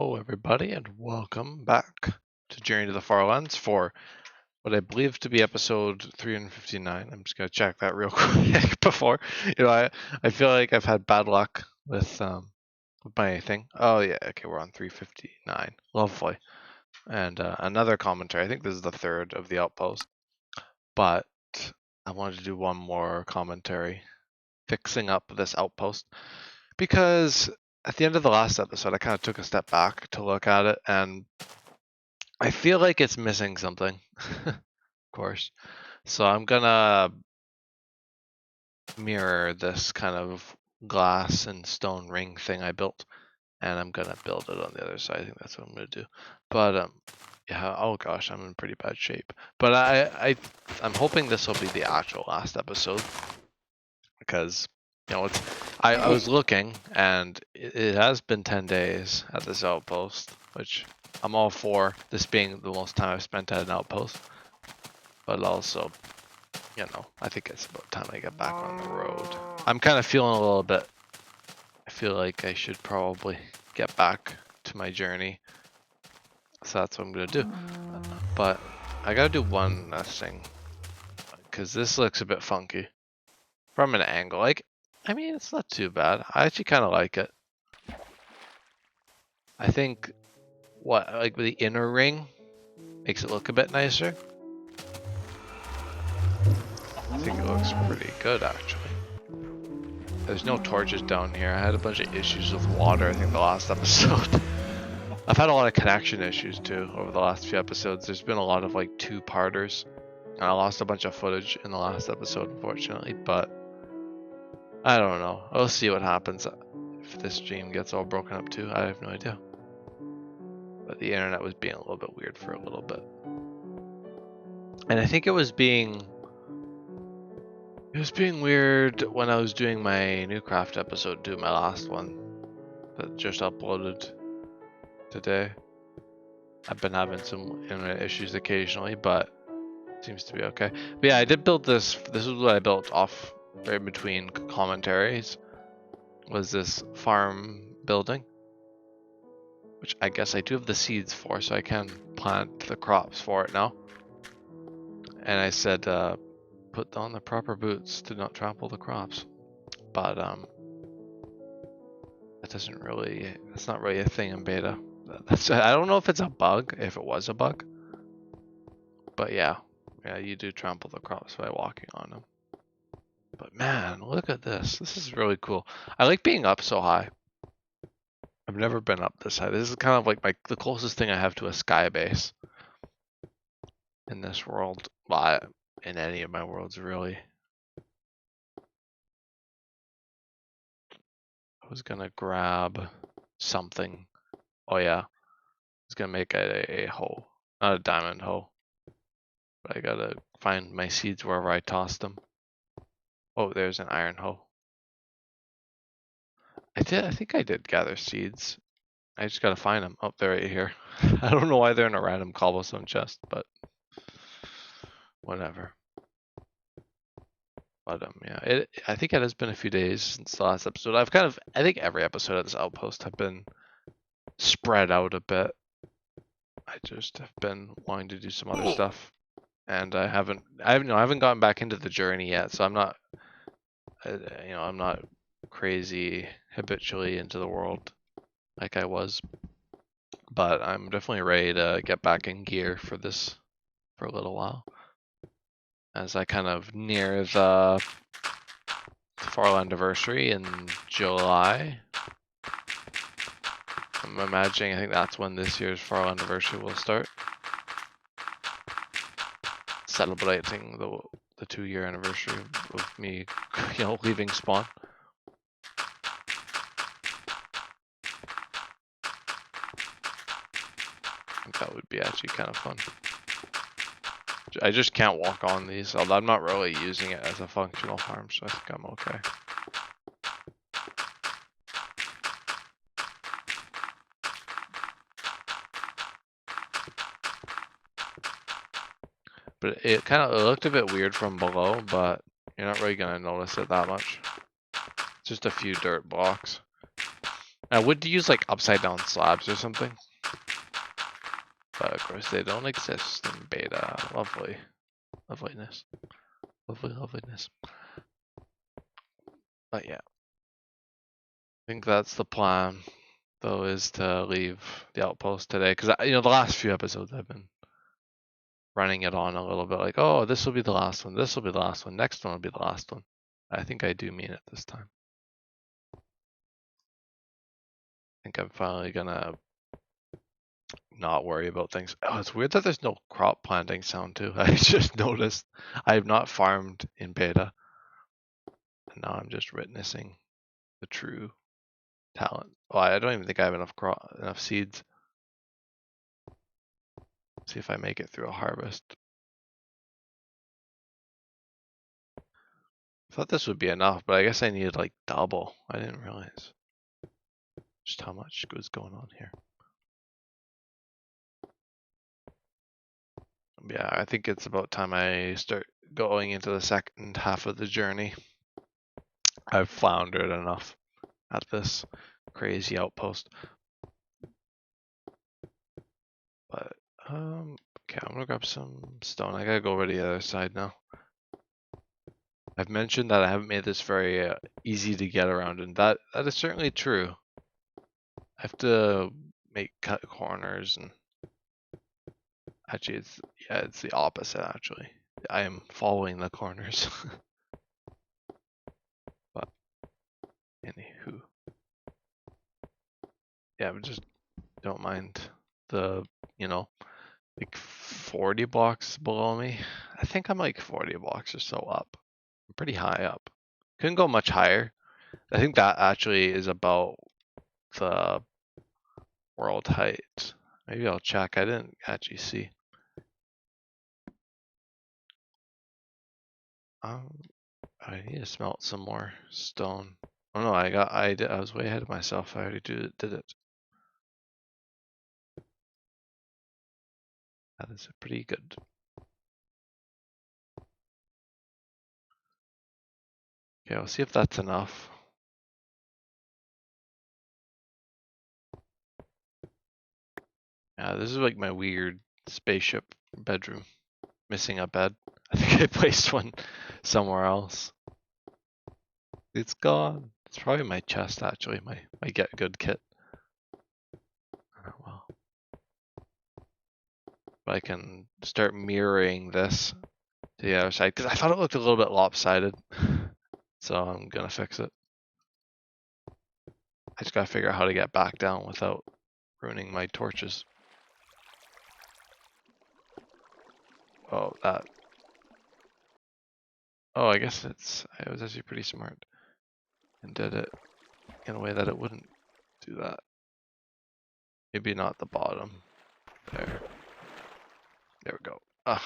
Hello everybody and welcome back to Journey to the Farlands for what I believe to be episode 359. I'm just gonna check that real quick before. I feel like I've had bad luck with my thing. Oh yeah, okay, we're on 359. Lovely. And another commentary. I think this is the third of the Outpost. But I wanted to do one more commentary fixing up this Outpost because at the end of the last episode I kind of took a step back to look at it and I feel like it's missing something, of course. So I'm gonna mirror this kind of glass and stone ring thing I built, and I'm gonna build it on the other side. I think that's what I'm gonna do. But yeah. Oh gosh, I'm in pretty bad shape. But I'm hoping this will be the actual last episode because I was looking and it has been 10 days at this outpost, which I'm all for, this being the most time I've spent at an outpost. But also, I think it's about time I get back on the road. I'm kind of feeling a little bit, I feel like I should probably get back to my journey. So that's what I'm going to do. But I got to do one thing, because this looks a bit funky from an angle. Like, I mean, it's not too bad. I actually kind of like it. I think, like the inner ring makes it look a bit nicer. I think it looks pretty good, actually. There's no torches down here. I had a bunch of issues with water, I think, the last episode. I've had a lot of connection issues, too, over the last few episodes. There's been a lot of, like, two-parters. And I lost a bunch of footage in the last episode, unfortunately, but I don't know. We'll see what happens if this stream gets all broken up, too. I have no idea. But the internet was being a little bit weird for a little bit. And I think it was being weird when I was doing my new craft episode too, my last one that just uploaded today. I've been having some internet issues occasionally, but it seems to be okay. But yeah, I did build this. This is what I built off right in between commentaries. Was this farm building, which I guess I do have the seeds for, so I can plant the crops for it now. And I said, put on the proper boots to not trample the crops. But that's not really a thing in beta. I don't know if it's a bug, if it was a bug. But yeah, you do trample the crops by walking on them. But man, look at this. This is really cool. I like being up so high. I've never been up this high. This is kind of like the closest thing I have to a sky base in this world. Well, in any of my worlds, really. I was gonna grab something. Oh yeah, I was gonna make a hoe, not a diamond hoe. But I gotta find my seeds wherever I tossed them. Oh, there's an iron hoe. I think I did gather seeds. I just gotta find them. Oh, they're right here. I don't know why they're in a random cobblestone chest, but whatever. But yeah, I think it has been a few days since the last episode. I think every episode of this outpost have been spread out a bit. I just have been wanting to do some other stuff, and I haven't gotten back into the journey yet, so I'm not, I'm not crazy habitually into the world like I was. But I'm definitely ready to get back in gear for this for a little while, as I kind of near the Farland anniversary in July. I'm imagining, I think that's when this year's Farland anniversary will start. Celebrating the 2-year anniversary of me, leaving spawn. I think that would be actually kind of fun. I just can't walk on these, although I'm not really using it as a functional farm, so I think I'm okay. But it looked a bit weird from below, but you're not really gonna notice it that much. Just a few dirt blocks. I would use like upside down slabs or something, but of course they don't exist in beta. Lovely, loveliness, lovely, loveliness. But yeah, I think that's the plan, though, is to leave the outpost today because the last few episodes I've been running it on a little bit, like, oh, this will be the last one, this will be the last one, next one will be the last one. I think I do mean it this time. I think I'm finally gonna not worry about things. Oh, it's weird that there's no crop planting sound too. I just noticed I have not farmed in beta, and now I'm just witnessing the true talent. Well, I don't even think I have enough seeds. See if I make it through a harvest. I thought this would be enough, but I guess I needed like double. I didn't realize just how much was going on here. Yeah, I think it's about time I start going into the second half of the journey. I've floundered enough at this crazy outpost. But, okay, I'm gonna grab some stone. I gotta go over to the other side now. I've mentioned that I haven't made this very easy to get around, and that is certainly true. I have to cut corners, and actually it's the opposite actually. I am following the corners. But anywho, yeah, but just don't mind the like 40 blocks below me. I think I'm like 40 blocks or so up. I'm pretty high up. Couldn't go much higher. I think that actually is about the world height. Maybe I'll check. I didn't actually see. I need to smelt some more stone. Oh no, I was way ahead of myself. I already did it. That is pretty good. Okay, I'll see if that's enough. Yeah, this is like my weird spaceship bedroom. Missing a bed. I think I placed one somewhere else. It's gone. It's probably my chest actually, my get good kit. Oh well. But I can start mirroring this to the other side because I thought it looked a little bit lopsided. So I'm gonna fix it. I just gotta figure out how to get back down without ruining my torches. Oh, that. Oh, I guess I was actually pretty smart and did it in a way that it wouldn't do that. Maybe not the bottom. There. There we go. Ah.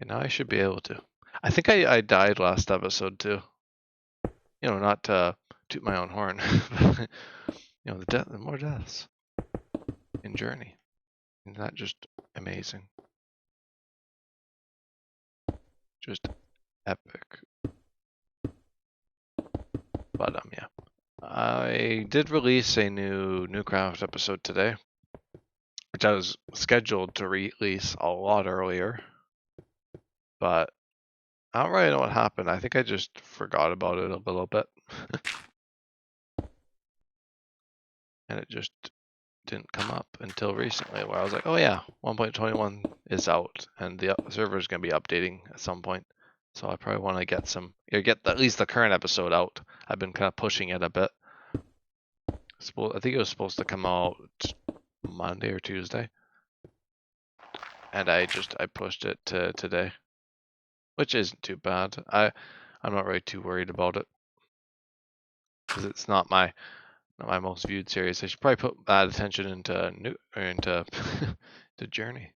And now I should be able to. I think I died last episode too. Not to toot my own horn, but the more deaths in Journey. Isn't that just amazing? Just epic. But yeah. I did release a new craft episode today, which I was scheduled to release a lot earlier, but I don't really know what happened. I think I just forgot about it a little bit. And it just didn't come up until recently, where I was like, oh yeah, 1.21 is out, and the server is going to be updating at some point. So I probably want to get at least the current episode out. I've been kind of pushing it a bit. I think it was supposed to come out Monday or Tuesday, and I pushed it to today, which isn't too bad. I'm not really too worried about it because it's not my most viewed series. I should probably put that attention into to Journey.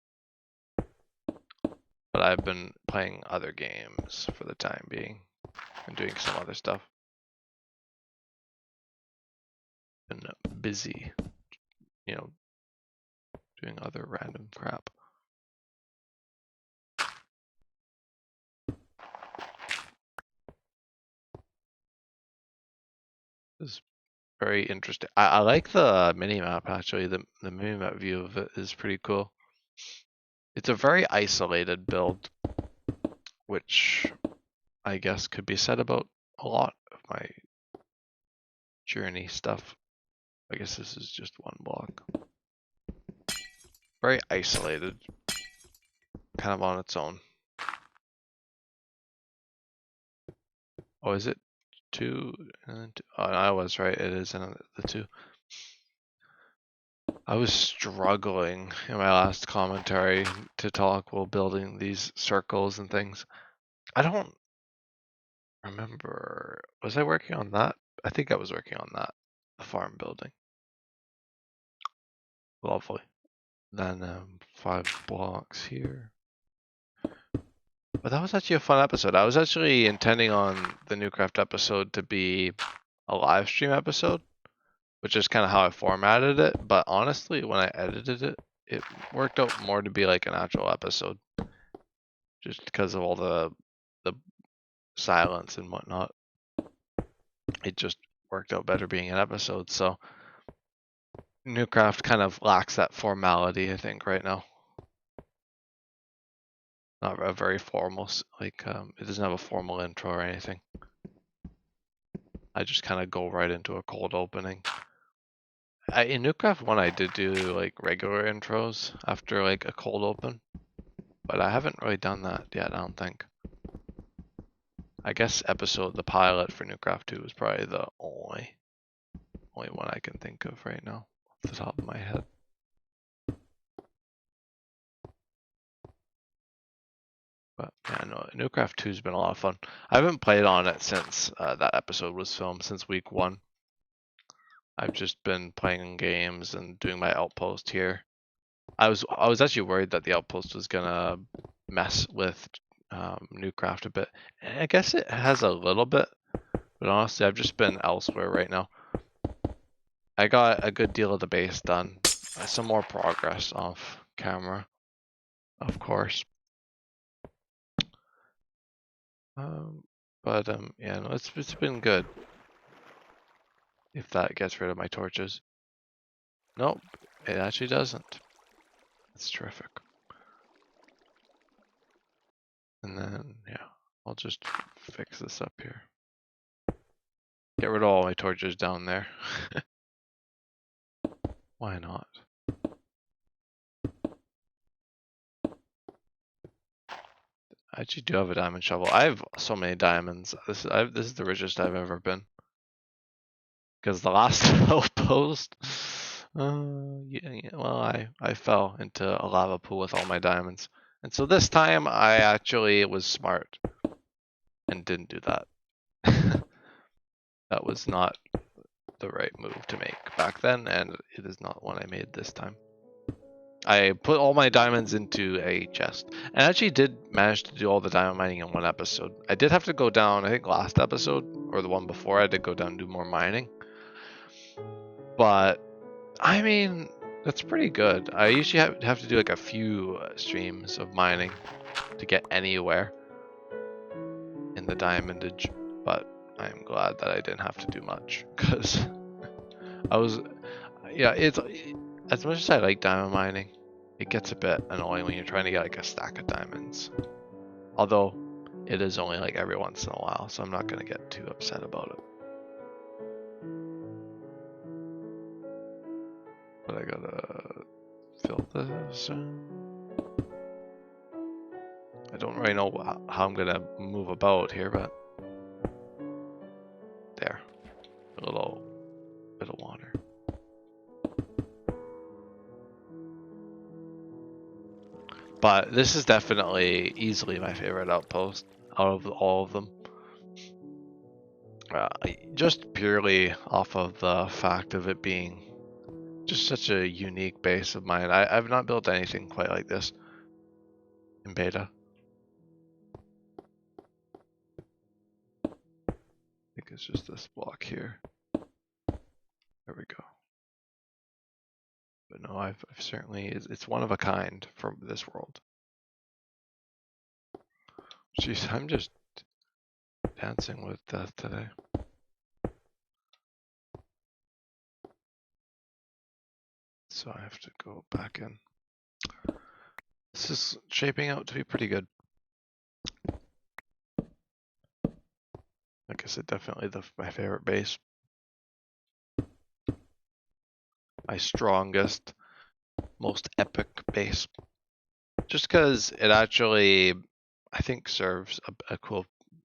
But I've been playing other games for the time being and doing some other stuff. Been busy, doing other random crap. is very interesting. I like the mini map actually. The mini map view of it is pretty cool. It's a very isolated build, which I guess could be said about a lot of my journey stuff. I guess this is just one block. Very isolated, kind of on its own. Oh, is it two? Oh, I was right. It is in the two. I was struggling in my last commentary to talk while building these circles and things. I don't remember. Was I working on that? I think I was working on that. The farm building. Lovely. Then 5 blocks here. But that was actually a fun episode. I was actually intending on the Newcraft episode to be a live stream episode, which is kind of how I formatted it. But honestly, when I edited it, it worked out more to be like an actual episode, just because of all the silence and whatnot. It just worked out better being an episode. So Newcraft kind of lacks that formality, I think, right now. Not a very formal, like it doesn't have a formal intro or anything. I just kind of go right into a cold opening. In Newcraft 1, I did do like regular intros after like a cold open, but I haven't really done that yet, I don't think. I guess the pilot for Newcraft 2 is probably the only one I can think of right now off the top of my head. But yeah, no, Newcraft 2 has been a lot of fun. I haven't played on it since that episode was filmed, since week 1. I've just been playing games and doing my outpost here. I was actually worried that the outpost was gonna mess with Newcraft a bit. And I guess it has a little bit, but honestly, I've just been elsewhere right now. I got a good deal of the base done. Some more progress off camera, of course. But yeah, no, it's been good. If that gets rid of my torches. Nope, it actually doesn't. It's terrific. And then, yeah, I'll just fix this up here. Get rid of all my torches down there. Why not? I actually do have a diamond shovel. I have so many diamonds. This is the richest I've ever been. Because the last outpost, yeah, well, I fell into a lava pool with all my diamonds. And so this time I actually was smart and didn't do that. That was not the right move to make back then, and it is not one I made this time. I put all my diamonds into a chest, and I actually did manage to do all the diamond mining in one episode. I did have to go down, I think last episode, or the one before, I did go down and do more mining. But, I mean, that's pretty good. I usually have to do like a few streams of mining to get anywhere in the diamondage, but I'm glad that I didn't have to do much, because I was, yeah, it's, as much as I like diamond mining, it gets a bit annoying when you're trying to get like a stack of diamonds. Although it is only like every once in a while, so I'm not gonna get too upset about it. But I gotta fill this. I don't really know how I'm gonna move about here, but there, a little bit of water. But this is definitely easily my favorite outpost out of all of them. Just purely off of the fact of it being just such a unique base of mine. I've not built anything quite like this in beta. I think it's just this block here. There we go. But no, I've certainly, it's one of a kind for this world. Jeez, I'm just dancing with death today. so I have to go back in. This is shaping out to be pretty good. Like I said, definitely my favorite base. My strongest, most epic base. Just because it actually, I think, serves a cool,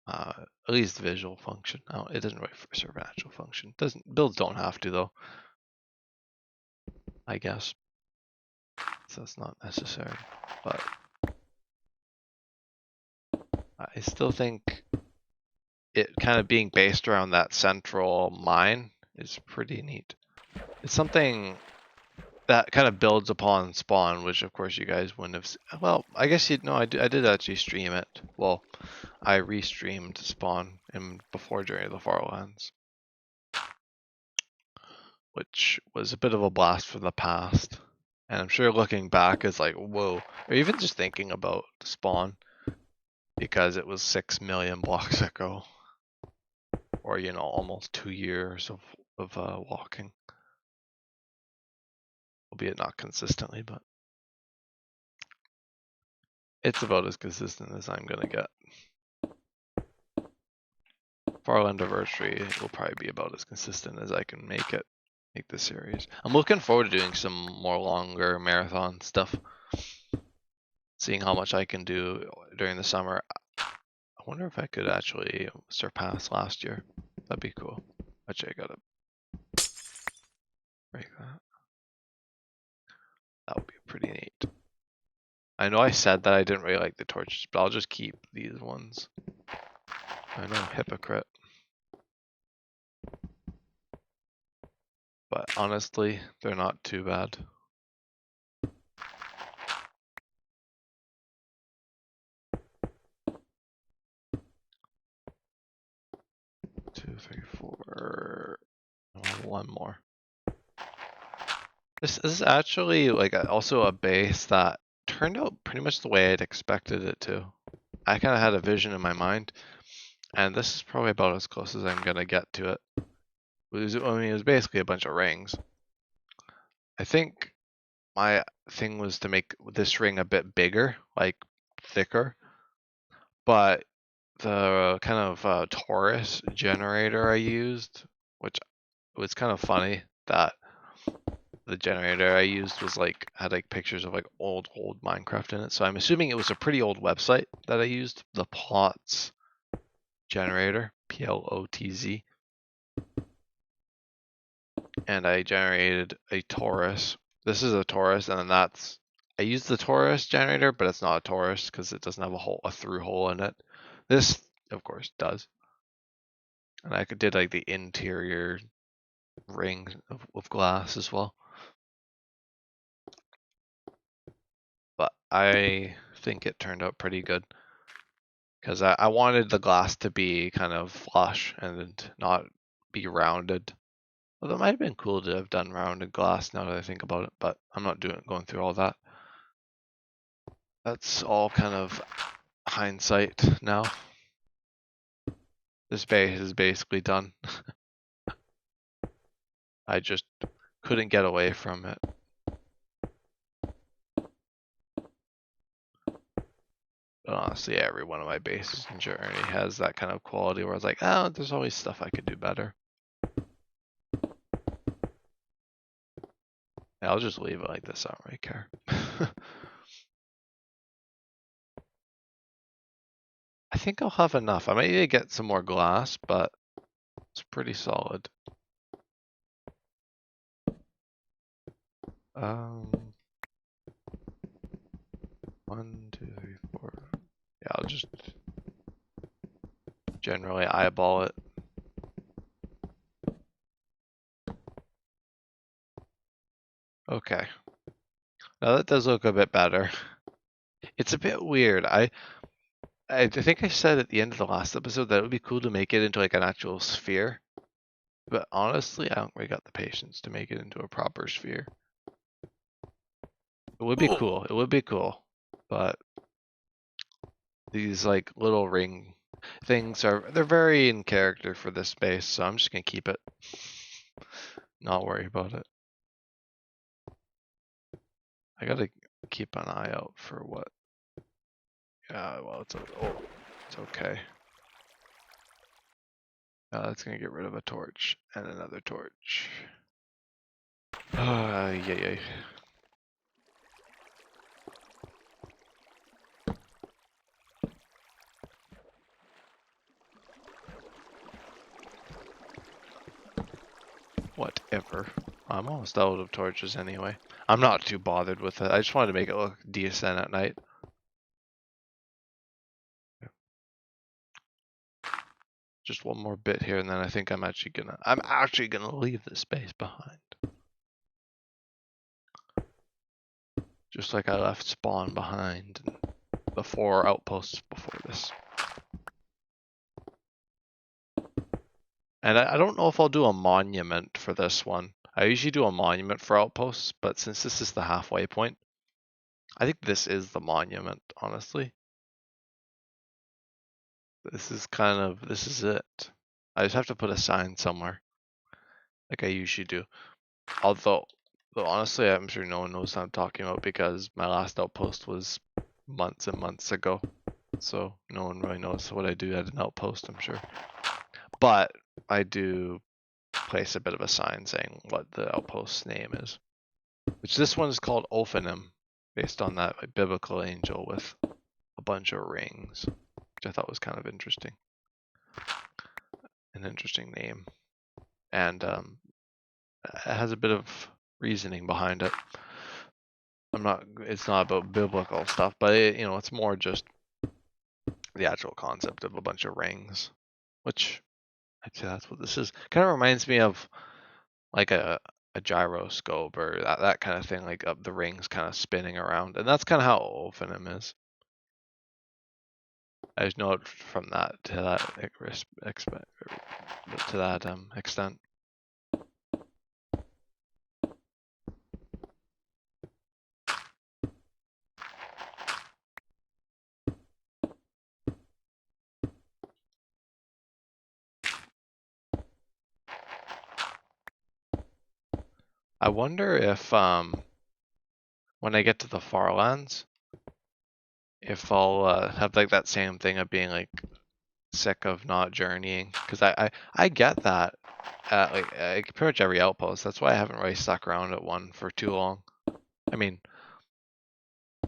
at least visual function. Oh, it doesn't really serve an actual function. Builds don't have to though, I guess. So it's not necessary, but I still think it kind of being based around that central mine is pretty neat. It's something that kind of builds upon spawn, which of course you guys wouldn't have. Well, I guess you'd know. I did actually stream it. Well, I restreamed spawn before during the Farlands, which was a bit of a blast from the past. And I'm sure looking back is like, whoa, or even just thinking about spawn, because it was 6 million blocks ago, or almost 2 years of walking, albeit not consistently, but it's about as consistent as I'm gonna get. Farland anniversary will probably be about as consistent as I can make the series. I'm looking forward to doing some more longer marathon stuff, seeing how much I can do during the summer. I wonder if I could actually surpass last year. That'd be cool. Actually, I gotta break that. That would be pretty neat. I know I said that I didn't really like the torches, but I'll just keep these ones. I know, hypocrite. But honestly, they're not too bad. Two, three, four. One more. This is actually like also a base that turned out pretty much the way I'd expected it to. I kind of had a vision in my mind, and this is probably about as close as I'm gonna get to it. It was basically a bunch of rings. I think my thing was to make this ring a bit bigger, like thicker, but the kind of torus generator I used, which was kind of funny that the generator I used was had pictures of old Minecraft in it. So I'm assuming it was a pretty old website that I used, the Plots generator, Plotz, and I generated a torus. This is a torus, and then I used the torus generator, but it's not a torus because it doesn't have a through hole in it. This, of course, does. And I did the interior ring of glass as well. But I think it turned out pretty good because I wanted the glass to be kind of flush and not be rounded. Although it might have been cool to have done rounded glass now that I think about it, but I'm not going through all that. That's all kind of hindsight now. This base is basically done. I just couldn't get away from it. But honestly, every one of my bases in Journey has that kind of quality where I was like, oh, there's always stuff I could do better. Yeah, I'll just leave it like this, I don't really care. I think I'll have enough. I might need to get some more glass, but it's pretty solid. One, two, three, four. Yeah, I'll just generally eyeball it. Okay. Now that does look a bit better. It's a bit weird. I think I said at the end of the last episode that it would be cool to make it into an actual sphere. But honestly, I don't really got the patience to make it into a proper sphere. It would be cool. It would be cool. But these little ring things they're very in character for this space, so I'm just gonna keep it. Not worry about it. I gotta keep an eye out for what. Yeah, well, it's okay. That's gonna get rid of a torch and another torch. Yay. Whatever. I'm almost out of torches anyway. I'm not too bothered with it. I just wanted to make it look decent at night. Just one more bit here, and then I think I'm actually gonna leave this space behind. Just like I left spawn behind the 4 outposts before this. And I don't know if I'll do a monument for this one. I usually do a monument for outposts, but since this is the halfway point, I think this is the monument, honestly. This is it. I just have to put a sign somewhere, like I usually do. Although honestly, I'm sure no one knows what I'm talking about because my last outpost was months and months ago. So no one really knows what I do at an outpost, I'm sure. But I do place a bit of a sign saying what the outpost's name is. Which this one is called Ophanim, based on that biblical angel with a bunch of rings, which I thought was kind of interesting. An interesting name. And it has a bit of reasoning behind it. It's not about biblical stuff, but it's more just the actual concept of a bunch of rings, which I'd say that's what this is. Kind of reminds me of like a gyroscope or that kind of thing, like the rings kind of spinning around, and that's kind of how Ophanim is. I just know it from that to that extent. I wonder if when I get to the Farlands, if I'll have like that same thing of being like sick of not journeying, because I get that at like pretty much every outpost. That's why I haven't really stuck around at one for too long. I mean,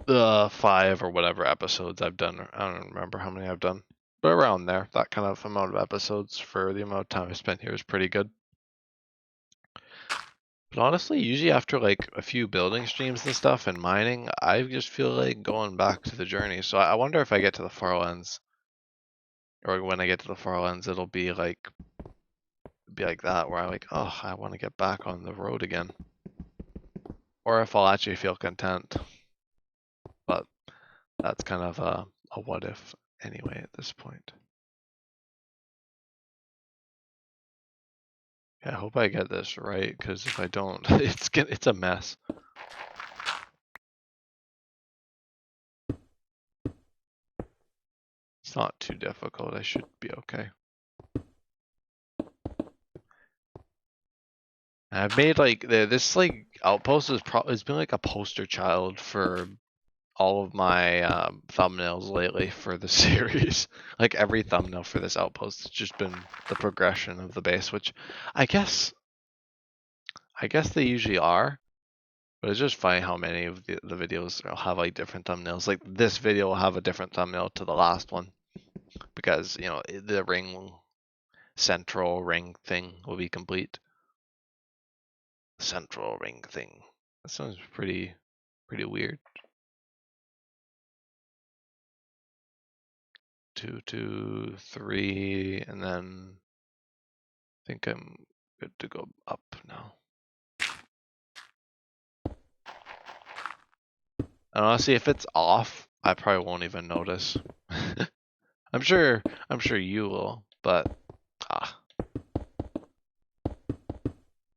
the 5 or whatever episodes I've done, I don't remember how many I've done, but around there, that kind of amount of episodes for the amount of time I spent here is pretty good. But honestly, usually after like a few building streams and stuff and mining, I just feel like going back to the journey. So I wonder if I get to the Farlands, or when I get to the Farlands, it'll be like that, where I'm like, oh, I want to get back on the road again. Or if I'll actually feel content. But that's kind of a what if anyway at this point. Yeah, I hope I get this right, because if I don't, it's a mess. It's not too difficult. I should be okay. I've made like this like outpost has been like a poster child for all of my thumbnails lately for the series. Like every thumbnail for this outpost has just been the progression of the base, which I guess they usually are. But it's just funny how many of the videos will have like different thumbnails. Like this video will have a different thumbnail to the last one because the central ring thing will be complete. Central ring thing. That sounds pretty weird. 2, 2, 3, and then I think I'm good to go up now. And honestly, if it's off, I probably won't even notice. I'm sure you will, but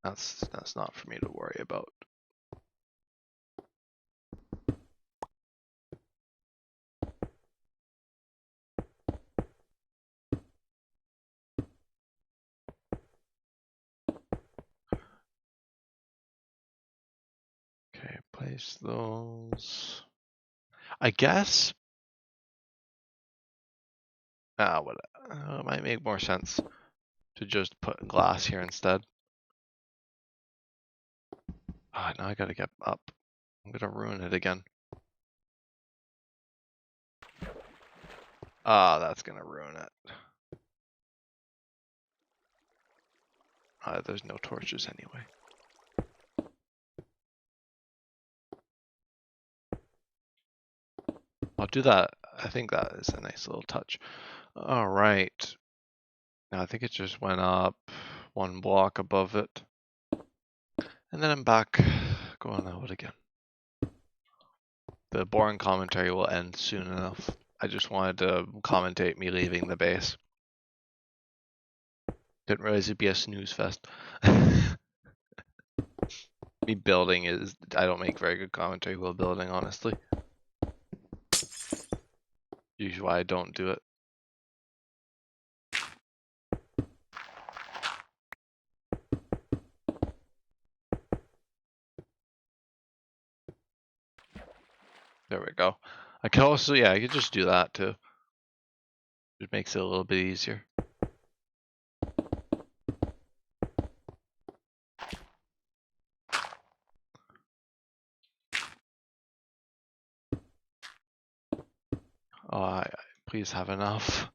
that's not for me to worry about. Okay, place those. I guess. What? It might make more sense to just put glass here instead. Ah, now I gotta get up. I'm gonna ruin it again. Ah, that's gonna ruin it. There's no torches anyway. I'll do that. I think that is a nice little touch. All right. Now I think it just went up one block above it. And then I'm back going out again. The boring commentary will end soon enough. I just wanted to commentate me leaving the base. Didn't realize it'd be a snooze fest. Me building is, I don't make very good commentary while building, honestly. Usually why I don't do it. There we go. I can also, yeah, I could just do that too. It makes it a little bit easier. Please have enough.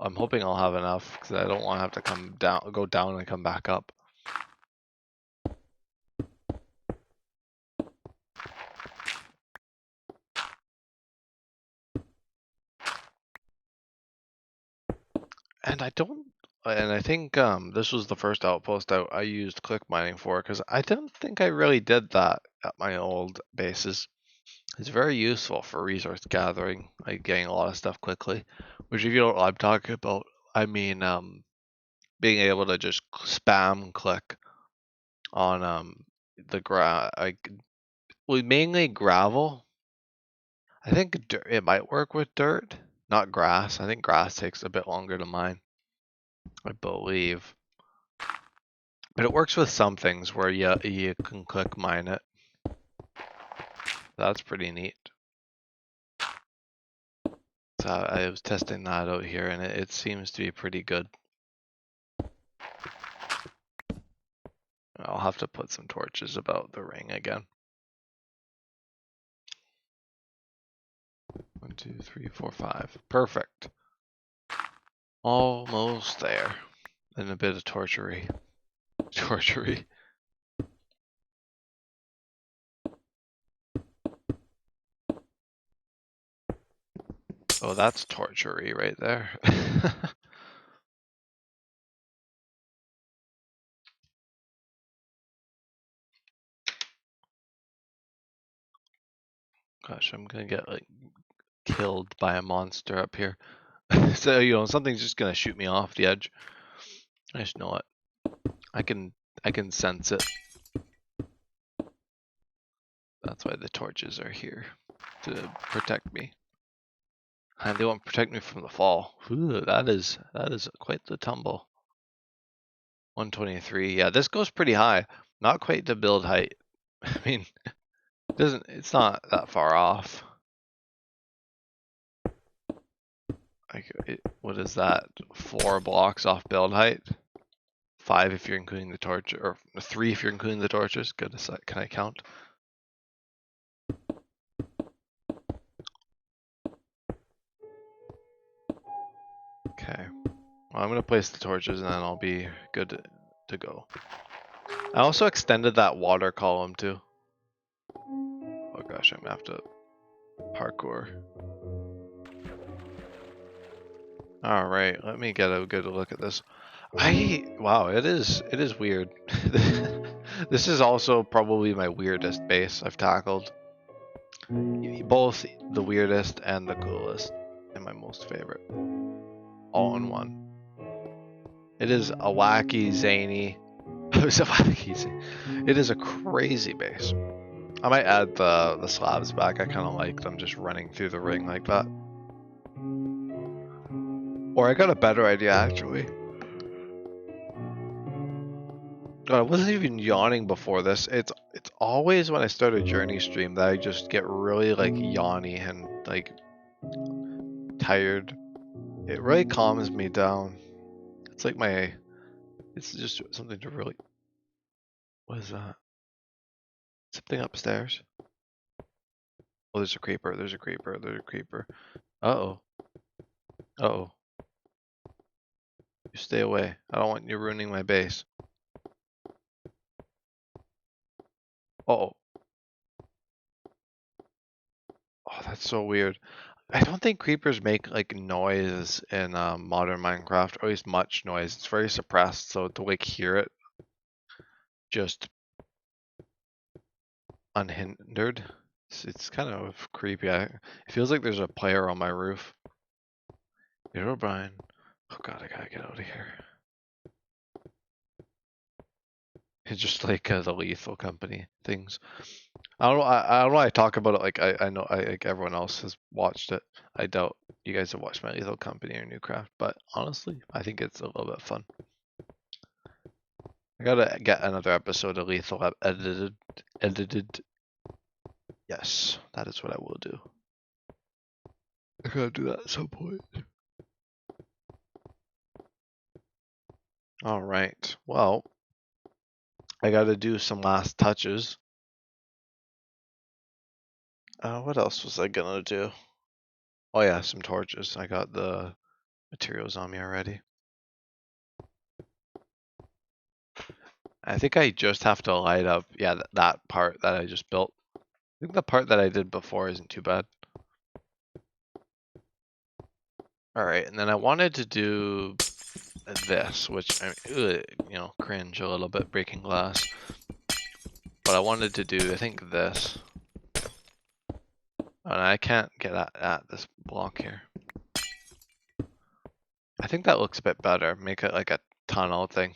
I'm hoping I'll have enough because I don't want to have to come down, go down and come back up. And I think this was the first outpost I used click mining for because I don't think I really did that at my old bases. It's very useful for resource gathering, like getting a lot of stuff quickly. Which, if you know what I'm talking about, I mean being able to just spam click on mainly gravel. I think it might work with dirt, not grass. I think grass takes a bit longer to mine, I believe. But it works with some things where you can click mine it. That's pretty neat. So I was testing that out here, and it seems to be pretty good. I'll have to put some torches about the ring again. 1, 2, 3, 4, 5. Perfect. Almost there. And a bit of torchery. Torchery. Oh, that's torchery right there. Gosh, I'm gonna get like killed by a monster up here. So, you know, something's just gonna shoot me off the edge. I just know it. I can sense it. That's why the torches are here, to protect me. And they won't protect me from the fall. Ooh, that is quite the tumble. 123. Yeah, this goes pretty high. Not quite the build height. I mean, it's not that far off. What is that? 4 blocks off build height? 5 if you're including the torch, or 3 if you're including the torches. Goodness, can I count? Okay. Well, I'm gonna place the torches and then I'll be good to go. I also extended that water column too. Oh gosh, I'm gonna have to parkour. All right, let me get a good look at this. Wow, it is weird. This is also probably my weirdest base I've tackled. Both the weirdest and the coolest, and my most favorite, all in one. It is a wacky, zany. It is a crazy base. I might add the slabs back. I kind of like them just running through the ring like that. Or I got a better idea actually. God, I wasn't even yawning before this. It's always when I start a journey stream that I just get really like yawny and like tired. It really calms me down. It's like it's just something to really. What is that? Something upstairs. Oh, there's a creeper. There's a creeper. There's a creeper. Uh-oh. Uh-oh. You stay away. I don't want you ruining my base. Uh-oh. Oh, that's so weird. I don't think creepers make like noise in modern Minecraft, or at least much noise. It's very suppressed, so to like hear it just unhindered, it's kind of creepy. It feels like there's a player on my roof. You're Brian. Oh god, I gotta get out of here. It's just like the Lethal Company things. I don't know. I don't know. I talk about it like I know. Like everyone else has watched it. I doubt you guys have watched my Lethal Company or Newcraft, but honestly, I think it's a little bit fun. I gotta get another episode of Lethal edited. Edited. Yes, that is what I will do. I gotta do that at some point. All right. Well, I gotta do some last touches. What else was I gonna do? Oh yeah, some torches. I got the materials on me already. I think I just have to light up, yeah, that part that I just built. I think the part that I did before isn't too bad. All right, and then I wanted to do this, which you know, cringe a little bit, breaking glass. But I wanted to do, I think, this. And I can't get at this block here. I think that looks a bit better. Make it like a tunnel thing.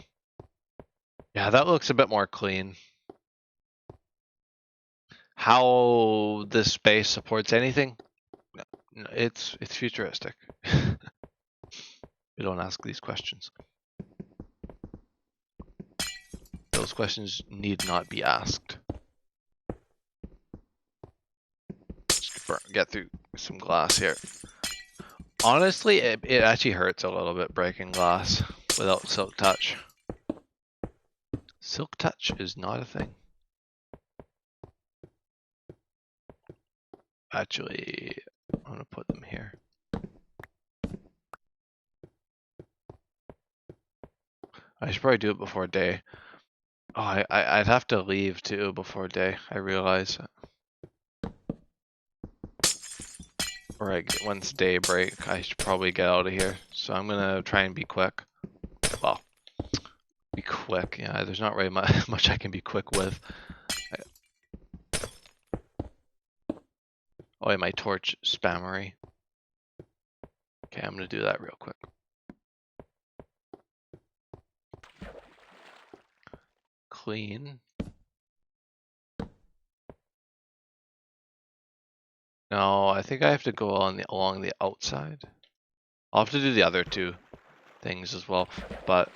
Yeah, that looks a bit more clean. How this space supports anything? No, it's futuristic. We don't ask these questions. Those questions need not be asked. Just get through some glass here. Honestly, it actually hurts a little bit breaking glass without Silk Touch. Silk Touch is not a thing. Actually, I'm gonna put them here. I should probably do it before day. Oh, I'd have to leave too before day. I realize. Or once day break, I should probably get out of here. So I'm gonna try and be quick. Well, be quick. Yeah, there's not really much I can be quick with. Oh, yeah, my torch spammery. Okay, I'm gonna do that real quick. Clean. No, I think I have to go along the outside. I'll have to do the other two things as well, but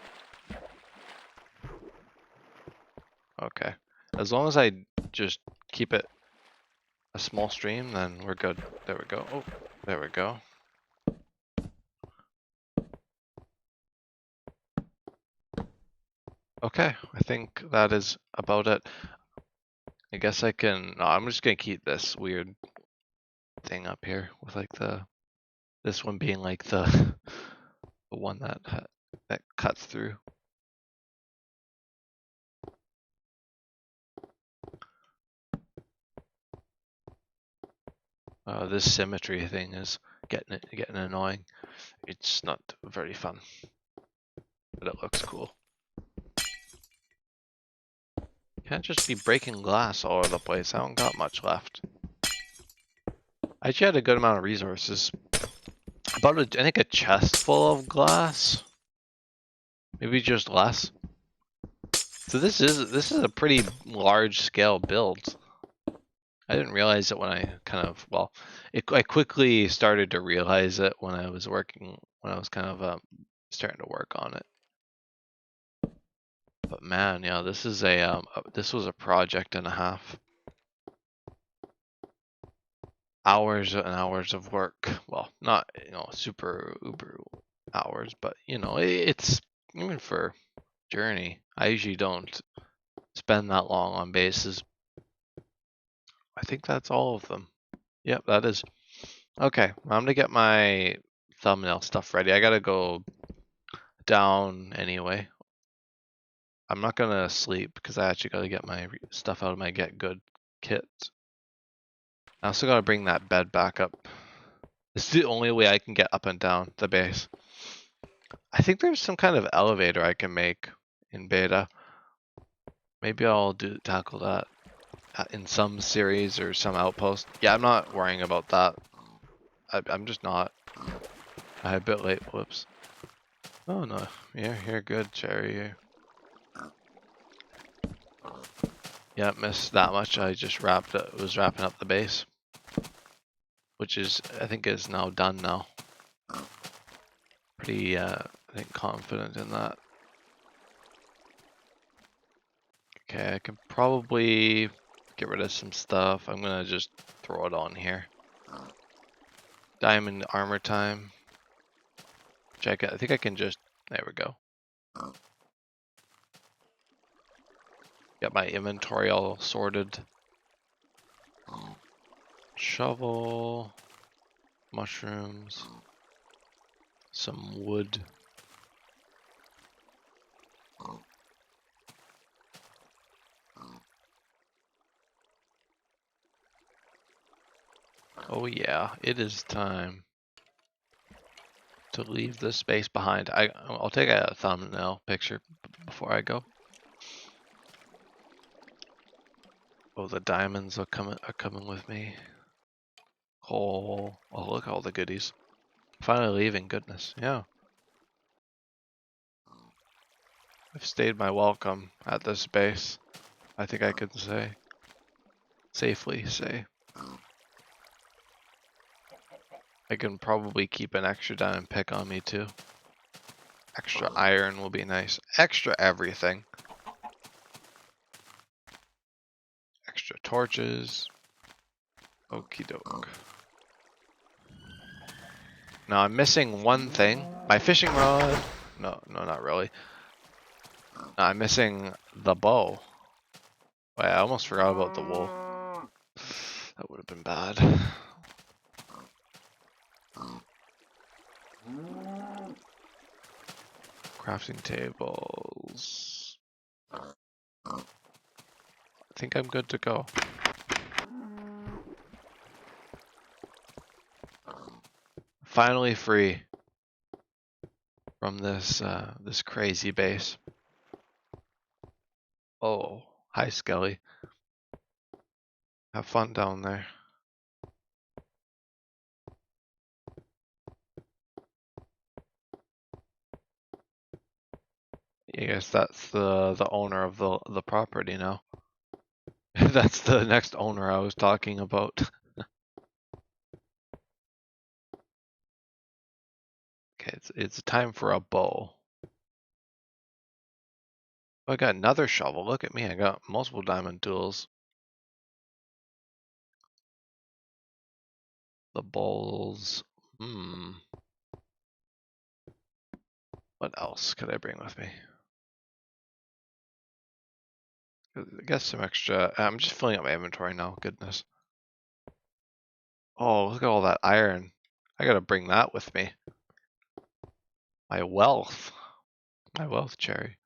okay. As long as I just keep it a small stream, then we're good. There we go. Oh, there we go. Okay, I think that is about it. I guess I can. No, I'm just gonna keep this weird thing up here with like this one being like the the one that cuts through. This symmetry thing is getting annoying. It's not very fun, but it looks cool. Can't just be breaking glass all over the place. I don't got much left. I actually had a good amount of resources. About I think a chest full of glass. Maybe just less. So this is a pretty large scale build. I didn't realize it when I kind of I quickly started to realize it when I was kind of starting to work on it. But man, yeah, this is a this was a project and a half. Hours and hours of work. Well, not, you know, super uber hours, but you know, it's even for Journey. I usually don't spend that long on bases. I think that's all of them. Yep, that is. Okay, I'm gonna get my thumbnail stuff ready. I gotta go down anyway. I'm not gonna sleep because I actually gotta get my stuff out of my Get Good kit. I also gotta bring that bed back up. This is the only way I can get up and down the base. I think there's some kind of elevator I can make in beta. Maybe I'll tackle that in some series or some outpost. Yeah, I'm not worrying about that. I'm just not. I'm a bit late. Whoops. Oh no, you're good, Cherry. Yeah, missed that much. I just was wrapping up the base, which is, I think, is now done now. Pretty, I think, confident in that. Okay, I can probably get rid of some stuff. I'm gonna just throw it on here. Diamond armor time. Check it. I think I can just, there we go. Get my inventory all sorted. Shovel, mushrooms, some wood. Oh yeah, it is time to leave this space behind. I'll take a thumbnail picture before I go. Oh, the diamonds are coming with me. Coal. Oh, look at all the goodies. Finally leaving, goodness, yeah. I've stayed my welcome at this base. I think I could safely say. I can probably keep an extra diamond pick on me too. Extra iron will be nice. Extra everything. Extra torches. Okie doke. Now I'm missing one thing. My fishing rod. No, not really. No, I'm missing the bow. Wait, I almost forgot about the wool. That would have been bad. Crafting tables. I think I'm good to go. Finally free from this this crazy base. Oh, hi Skelly. Have fun down there. I guess that's the owner of the property now. That's the next owner I was talking about. Okay, it's time for a bow. Oh, I got another shovel. Look at me. I got multiple diamond tools. The bowls. What else could I bring with me? I guess some extra. I'm just filling up my inventory now. Goodness. Oh, look at all that iron. I gotta bring that with me. My wealth. My wealth, Cherry.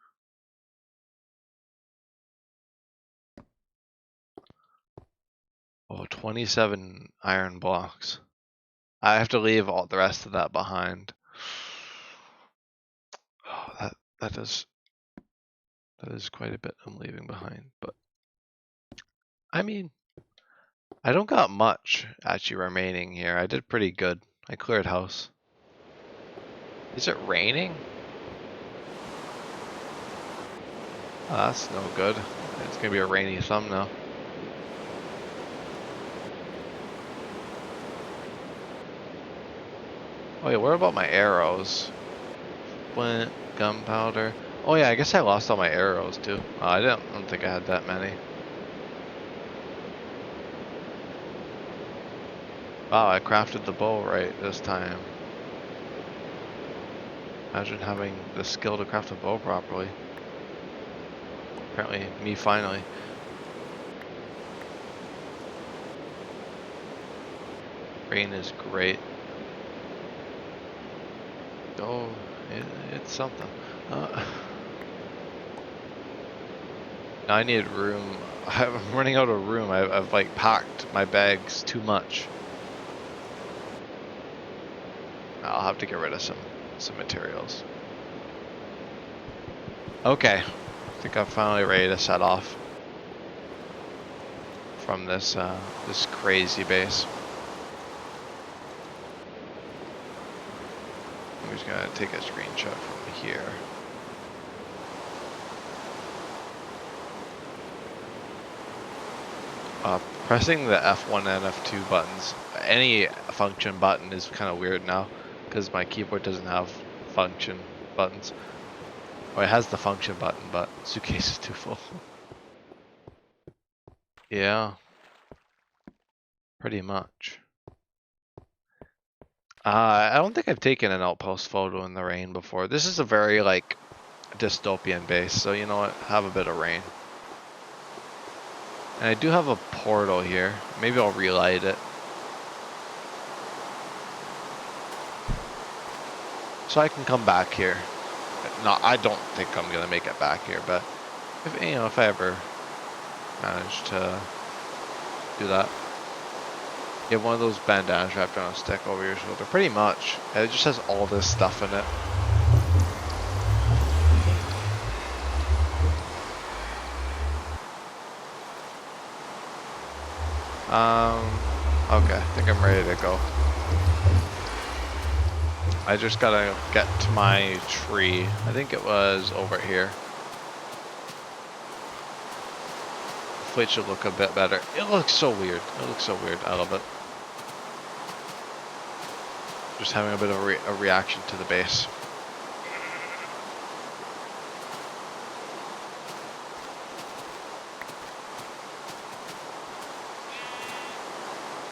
Oh, 27 iron blocks. I have to leave all the rest of that behind. Oh, that is quite a bit I'm leaving behind, but I mean, I don't got much actually remaining here. I did pretty good. I cleared house. Is it raining? Oh, that's no good. It's gonna be a rainy thumbnail. Oh yeah, what about my arrows? Flint, gunpowder. Oh yeah, I guess I lost all my arrows too. I don't think I had that many. Wow, I crafted the bow right this time. Imagine having the skill to craft a bow properly. Apparently, me finally. Rain is great. Oh, it's something. Uh, I need room. I'm running out of room. I've like packed my bags too much. I'll have to get rid of some materials. Okay, I think I'm finally ready to set off from this this crazy base. I'm just gonna take a screenshot from here. Pressing the F1 and F2 buttons, any function button is kind of weird now because my keyboard doesn't have function buttons. Or it has the function button, but suitcase is too full. Yeah, pretty much. I don't think I've taken an outpost photo in the rain before. This is a very like dystopian base, so you know what? Have a bit of rain. And I do have a portal here. Maybe I'll relight it. So I can come back here. No, I don't think I'm gonna make it back here, but if you know, if I ever manage to do that, you have one of those bandanas wrapped on a stick over your shoulder. Pretty much. It just has all this stuff in it. Okay, I think I'm ready to go. I just gotta get to my tree. I think it was over here. Hopefully it should look a bit better. It looks so weird. It looks so weird. I love it. Just having a bit of a reaction to the base.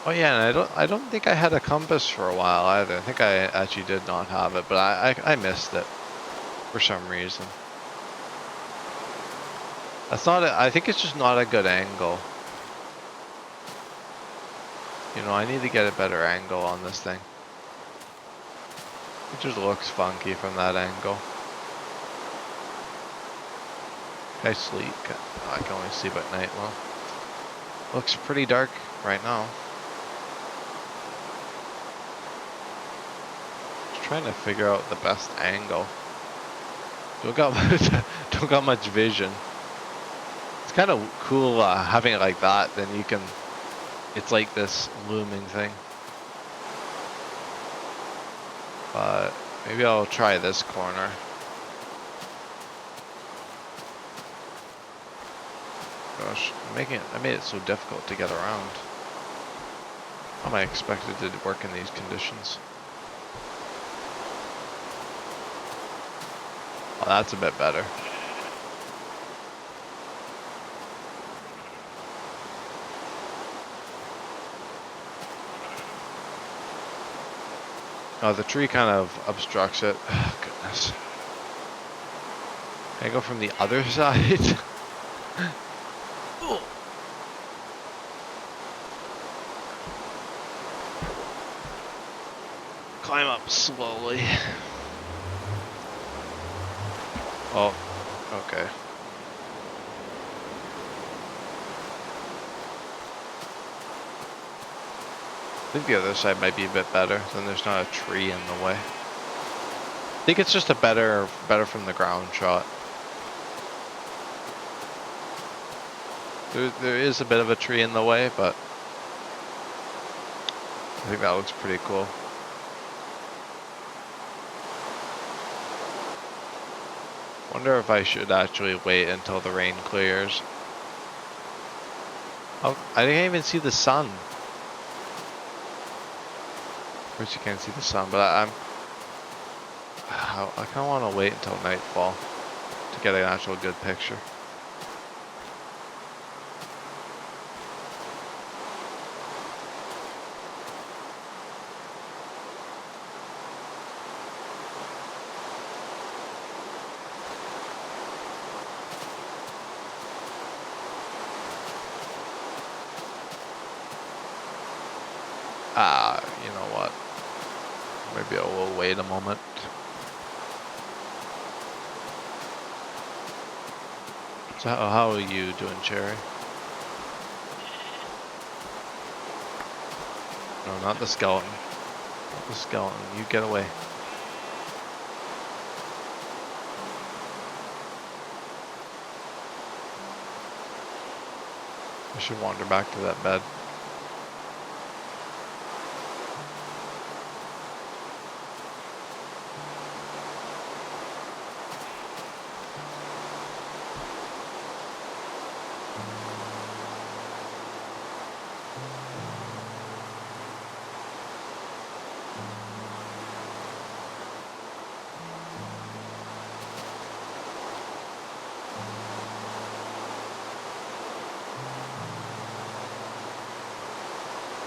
Oh yeah, and I don't think I had a compass for a while either. I think I actually did not have it, but I missed it for some reason. That's not I think it's just not a good angle. You know, I need to get a better angle on this thing. It just looks funky from that angle. Can I sleep? I can only sleep at night. Well, looks pretty dark right now. Trying to figure out the best angle. Don't got much vision. It's kind of cool having it like that. Then you can. It's like this looming thing. But maybe I'll try this corner. Gosh, I made it so difficult to get around. How am I expected to work in these conditions? Oh, that's a bit better. Oh, the tree kind of obstructs it. Oh, goodness. Can I go from the other side? Climb up slowly. Oh, okay. I think the other side might be a bit better, then there's not a tree in the way. I think it's just a better from the ground shot. There is a bit of a tree in the way, but I think that looks pretty cool. Wonder if I should actually wait until the rain clears. Oh, I didn't even see the sun. Of course you can't see the sun, but I kind of want to wait until nightfall. get an actual good picture. You know what? Maybe I will wait a moment. So how are you doing, Cherry? No, not the skeleton. Not the skeleton. You get away. I should wander back to that bed.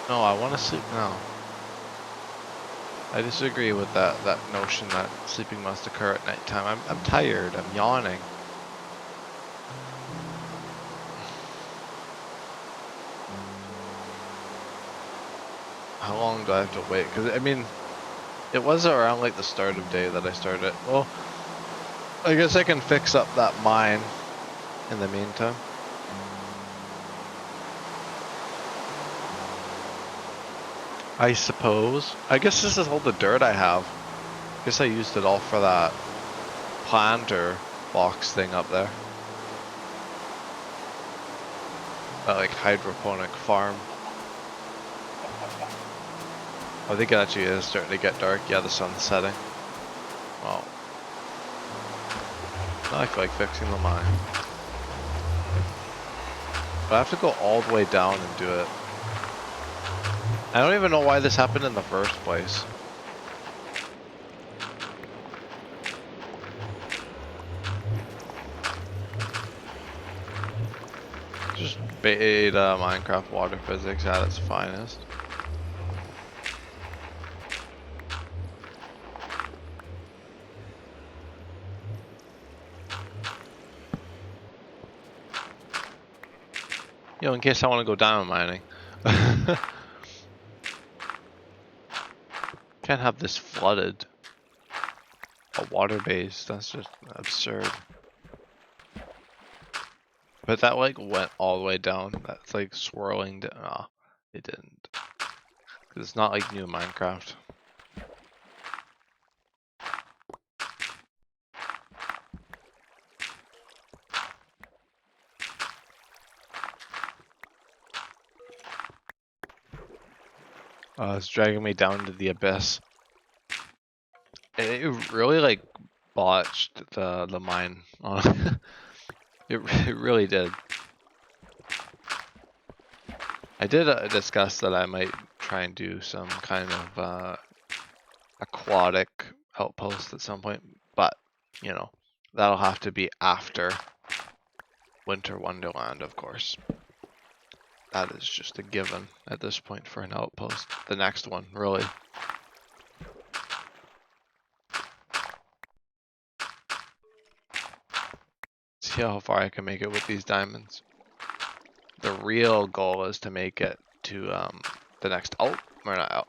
No, I want to sleep now. I disagree with that notion that sleeping must occur at nighttime. I'm tired. I'm yawning. How long do I have to wait? Because I mean, it was around like the start of day that I started. Well, I guess I can fix up that mine in the meantime. I suppose. I guess this is all the dirt I have. I guess I used it all for that planter box thing up there. That like hydroponic farm. I think it actually is starting to get dark. Yeah, the sun's setting. Well, now I feel like fixing the mine. But I have to go all the way down and do it. I don't even know why this happened in the first place. Just beta Minecraft water physics at its finest. You know, in case I want to go diamond mining. Can't have this flooded. A water base, that's just absurd. But that like went all the way down. That's like swirling down. Oh, it didn't. Cause it's not like new Minecraft. It's dragging me down to the abyss. It really like botched the mine. It really did. I did discuss that I might try and do some kind of aquatic outpost at some point, but you know, that'll have to be after Winter Wonderland, of course. That is just a given at this point for an outpost. The next one, really. See how far I can make it with these diamonds. The real goal is to make it to the next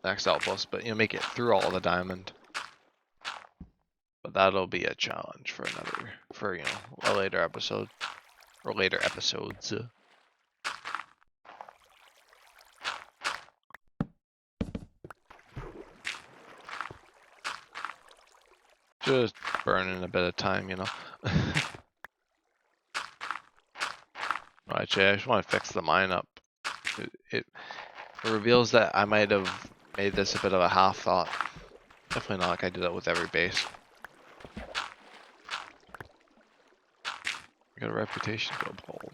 next outpost, but you know, make it through all the diamond. But that'll be a challenge for you know, a later episode or later episodes. Just burning a bit of time, you know. Actually, I just want to fix the mine up. It reveals that I might have made this a bit of a half thought. Definitely not like I do that with every base. I got a reputation to uphold.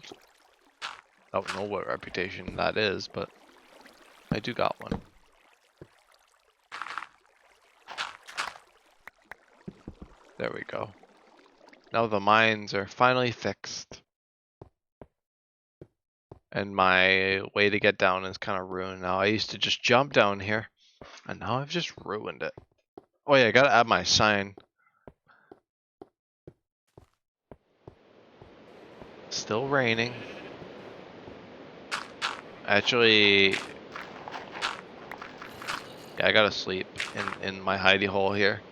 I don't know what reputation that is, but I do got one. There we go. Now the mines are finally fixed. And my way to get down is kind of ruined now. I used to just jump down here, and now I've just ruined it. Oh yeah, I gotta add my sign. Still raining. Actually, yeah, I gotta sleep in my hidey hole here.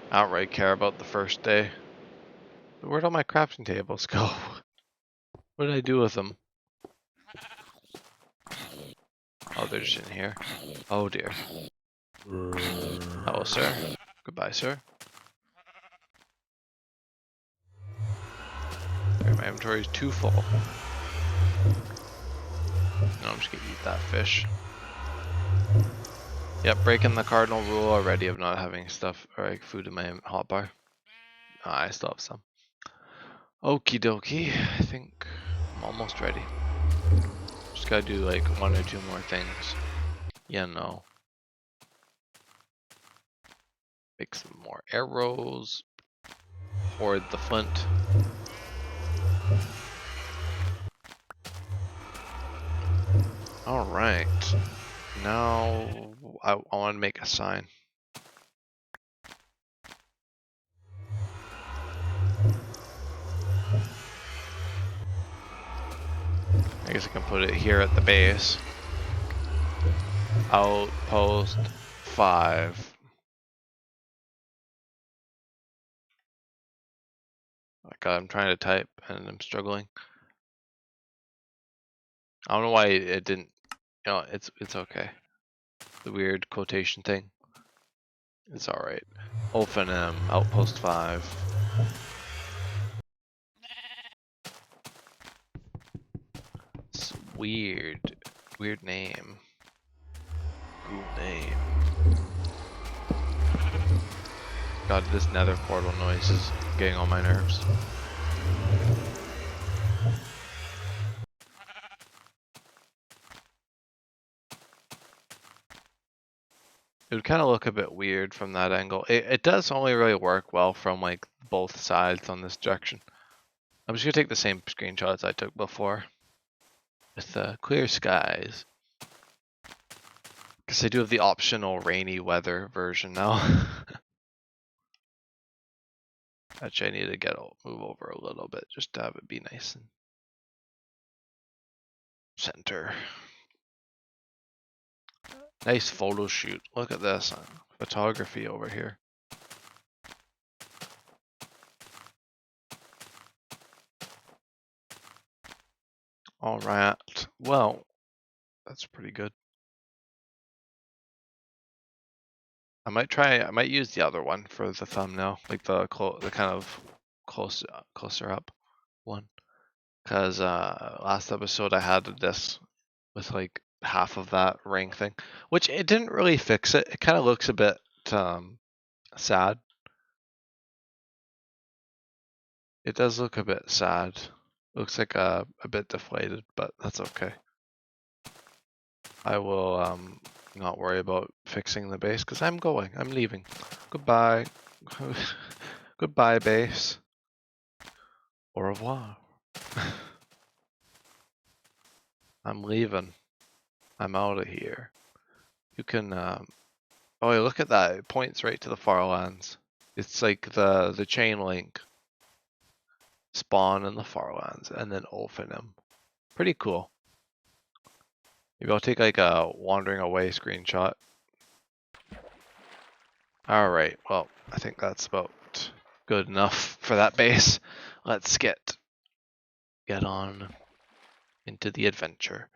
I don't really care about the first day. Where'd all my crafting tables go? What did I do with them? Oh, they're just in here. Oh dear. Hello, sir. Goodbye, sir. Sorry, my inventory's too full. No, I'm just gonna eat that fish. Yep, breaking the cardinal rule already of not having stuff or like food in my hotbar. I still have some. Okie dokie, I think I'm almost ready. Just gotta do like 1 or 2 more things. Yeah, no. Make some more arrows. Hoard the flint. Alright. Now I want to make a sign. I guess I can put it here at the base. Outpost 5. God, I'm trying to type and I'm struggling. I don't know why it didn't. You know, it's okay. The weird quotation thing. It's all right. Olfenham, Outpost 5. It's weird name. Cool name. God, this nether portal noise is getting on my nerves. It would kind of look a bit weird from that angle. It does only really work well from like both sides on this direction. I'm just gonna take the same screenshots I took before with clear skies. Because I do have the optional rainy weather version now. Actually, I need to move over a little bit just to have it be nice and center. Nice photo shoot. Look at this photography over here. All right. Well, that's pretty good. I might use the other one for the thumbnail, like the kind of closer up one. Cause last episode I had this with like half of that ring thing, which it didn't really fix it. It kind of looks a bit sad. It does look a bit sad. Looks like a bit deflated, but that's okay. I will not worry about fixing the base because I'm leaving. Goodbye. Goodbye, base. Au revoir. I'm leaving. I'm out of here. You can oh yeah, look at that. It points right to the Farlands. It's like the chain link. Spawn in the Farlands and then Ulfinum. Pretty cool. Maybe I'll take like a wandering away screenshot. Alright, well, I think that's about good enough for that base. Let's get on into the adventure.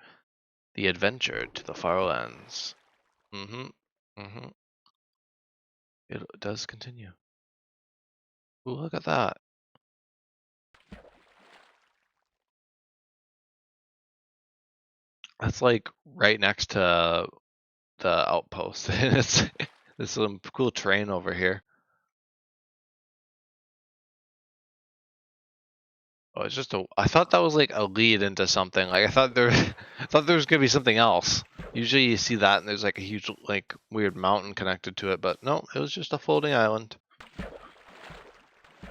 The adventure to the Farlands. It does continue. Ooh, look at that. That's like right next to the outpost. There's some cool terrain over here. Oh, it's just a. I thought that was like a lead into something. Like I thought there, I thought there was gonna be something else. Usually you see that and there's like a huge, like weird mountain connected to it, but no, it was just a floating island.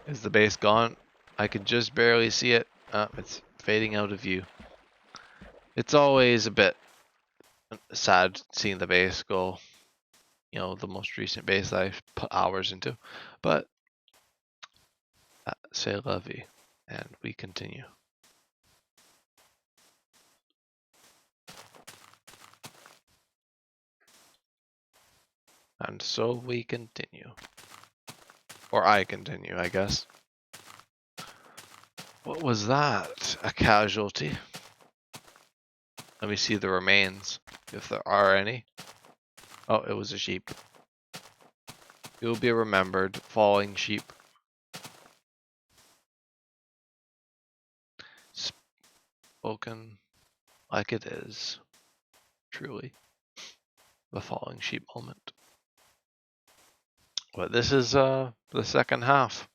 Is the base gone? I could just barely see it. It's fading out of view. It's always a bit sad seeing the base go. You know, the most recent base that I put hours into, but c'est la vie, and we continue. And so we continue. Or I continue, I guess. What was that? A casualty? Let me see the remains, if there are any. Oh, it was a sheep. You'll be remembered, falling sheep. Spoken like it is. Truly. The falling sheep moment. But this is the second half.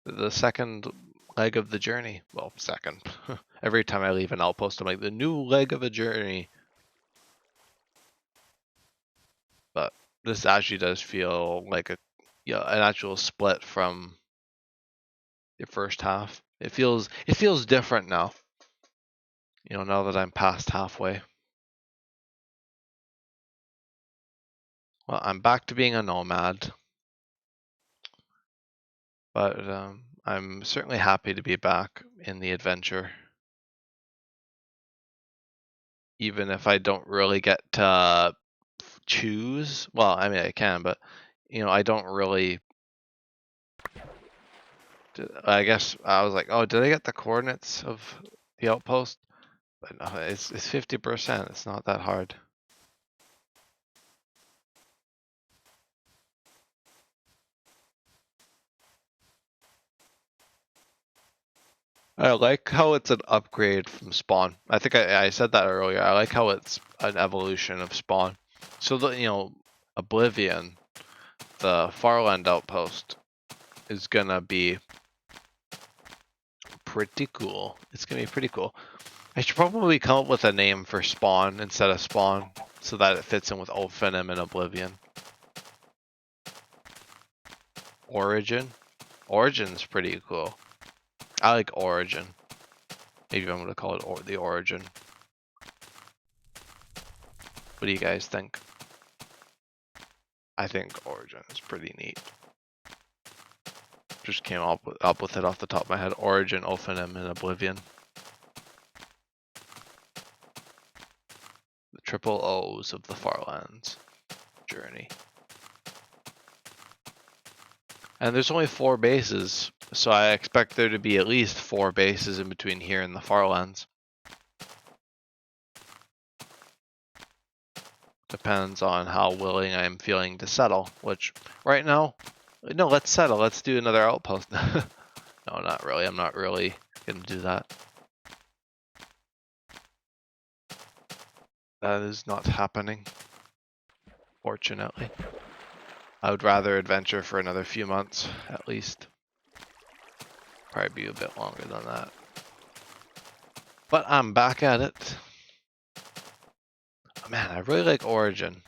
The second leg of the journey. Well, second. Every time I leave an outpost, I'm like, the new leg of a journey. But this actually does feel like an actual split from the first half. It feels different now. You know, now that I'm past halfway. Well, I'm back to being a nomad. But I'm certainly happy to be back in the adventure. Even if I don't really get to choose. Well, I mean, I can, but, you know, I don't really. I guess I was like, oh, did I get the coordinates of the outpost? But no, it's 50%. It's not that hard. I like how it's an upgrade from Spawn. I think I said that earlier. I like how it's an evolution of Spawn. So the, you know, Oblivion, the Farland outpost, is gonna be pretty cool. It's gonna be pretty cool. I should probably come up with a name for Spawn instead of Spawn, so that it fits in with Ulfinum and Oblivion. Origin? Origin's pretty cool. I like Origin. Maybe I'm gonna call it the Origin. What do you guys think? I think Origin is pretty neat. Just came up with it off the top of my head. Origin, Ulfinum, and Oblivion. The triple O's of the Farlands journey. And there's only 4 bases, so I expect there to be at least 4 bases in between here and the Farlands. Depends on how willing I'm feeling to settle, which right now, no, let's settle. Let's do another outpost. No, not really. I'm not really going to do that. That is not happening, fortunately. I would rather adventure for another few months, at least. Probably be a bit longer than that. But I'm back at it. Oh, man, I really like Origin.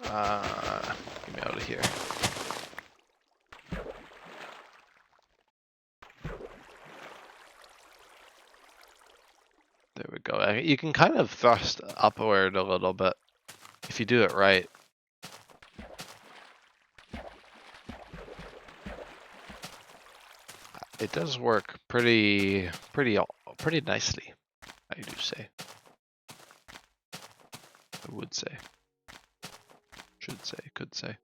Get me out of here. There we go. You can kind of thrust upward a little bit if you do it right. It does work pretty nicely, I do say. I would say. Should say, could say.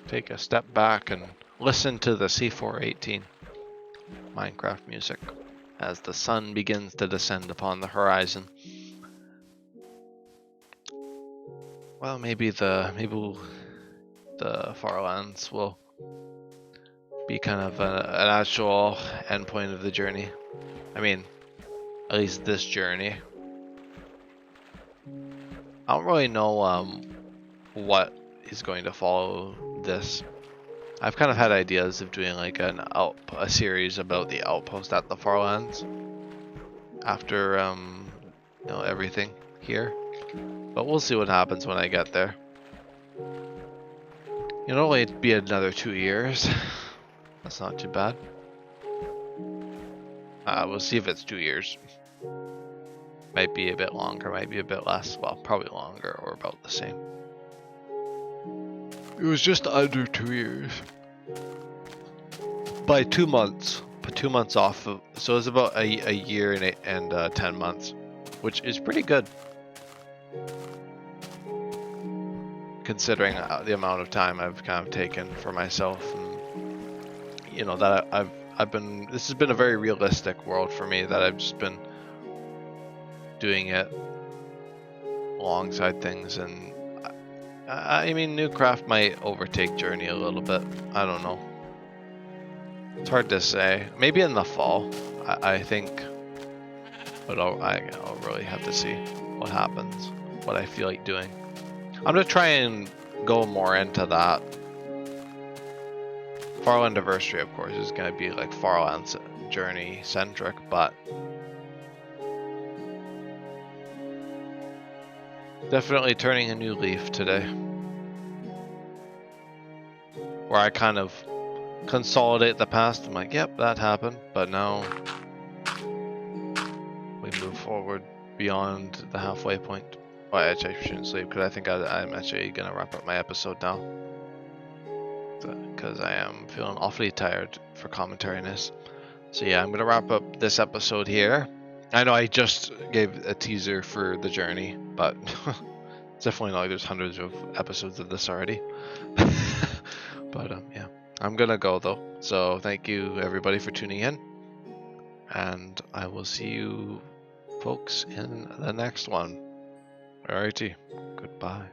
take a step back and listen to the C418 Minecraft music as the sun begins to descend upon the horizon. Well, maybe the Farlands will be kind of an actual endpoint of the journey. I mean, at least this journey. I don't really know what is going to follow this. I've kind of had ideas of doing like a series about the outpost at the Farlands after you know, everything here. But we'll see what happens when I get there. It'll only be another 2 years. That's not too bad. We'll see if it's 2 years. Might be a bit longer, might be a bit less. Well, probably longer or about the same. It was just under 2 years. By 2 months. Put 2 months off of, so it's about a year and 10 months, which is pretty good. Considering the amount of time I've kind of taken for myself, and you know that I've been. This has been a very realistic world for me, that I've just been doing it alongside things, and I mean, Newcraft might overtake Journey a little bit. I don't know. It's hard to say. Maybe in the fall, I think, but I'll really have to see what happens, what I feel like doing. I'm gonna try and go more into that. Farland Anniversary, of course, is gonna be like Farland's Journey centric, but definitely turning a new leaf today, where I kind of consolidate the past. I'm like, yep, that happened, but now we move forward beyond the halfway point. Well, actually, I shouldn't sleep, because I think I'm actually gonna wrap up my episode now, because I am feeling awfully tired for commentariness. So yeah, I'm gonna wrap up this episode here. I know I just gave a teaser for the journey, but it's definitely not like there's hundreds of episodes of this already. But yeah, I'm gonna go though. So thank you everybody for tuning in, and I will see you folks in the next one. Alrighty, goodbye.